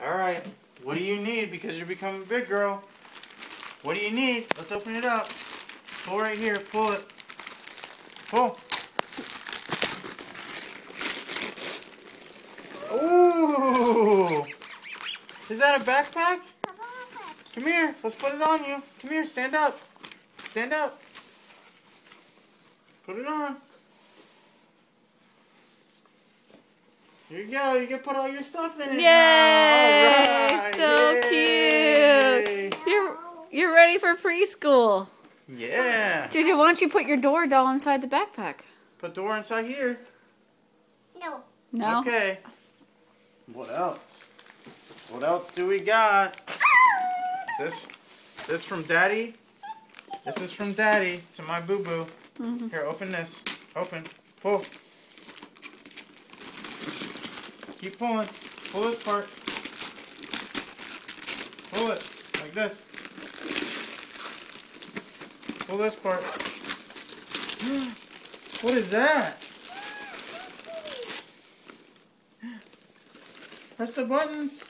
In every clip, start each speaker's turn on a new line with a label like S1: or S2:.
S1: Alright. What do you need? Because you're becoming a big girl. What do you need? Let's open it up. Pull right here. Pull it. Pull. Ooh! Is that a backpack? Come here. Let's put it on you. Come here. Stand up. Stand up. Put it on. Here you go. You can put all your stuff in it.
S2: Yay!
S1: All right.
S2: So
S1: Yay.
S2: cute. You're ready for preschool.
S1: Yeah.
S2: Juju, why don't you put your Dora doll inside the backpack?
S1: Put Dora inside here.
S3: No.
S2: No?
S1: Okay. What else? What else do we got? This from Daddy. This is from Daddy to my boo-boo.
S2: Mm-hmm.
S1: Here, open this. Open. Pull. Keep pulling. Pull this part. Pull it. Like this. Pull this part. What is that? Press the buttons.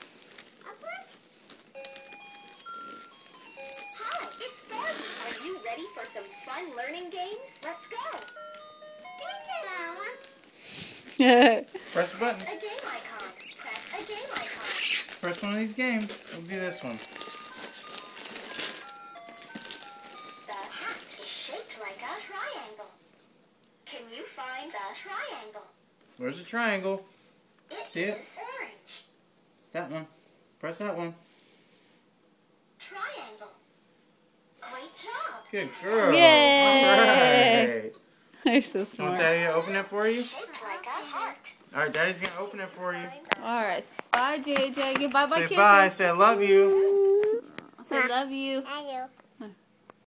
S3: Hi, it's Barbie. Are you ready for some fun learning games? Let's go.
S1: Press the buttons.
S3: A game icon. Press a game icon.
S1: Press one of these games. It'll be this one.
S3: The hat is shaped like a triangle. Can you find the triangle?
S1: Where's the triangle? See it?
S3: Is orange.
S1: That one. Press that one.
S3: Triangle. Great job.
S1: Good girl.
S2: Yay.
S1: All right.
S2: You're so
S1: You want
S2: smart.
S1: Daddy to open it for you?
S3: Shaped like a heart.
S1: All right, Daddy's gonna open it for you.
S2: All right. Bye, JJ. Goodbye, bye,
S1: Say
S2: kisses.
S1: bye. Say I love you.
S2: Say love you.
S3: I do.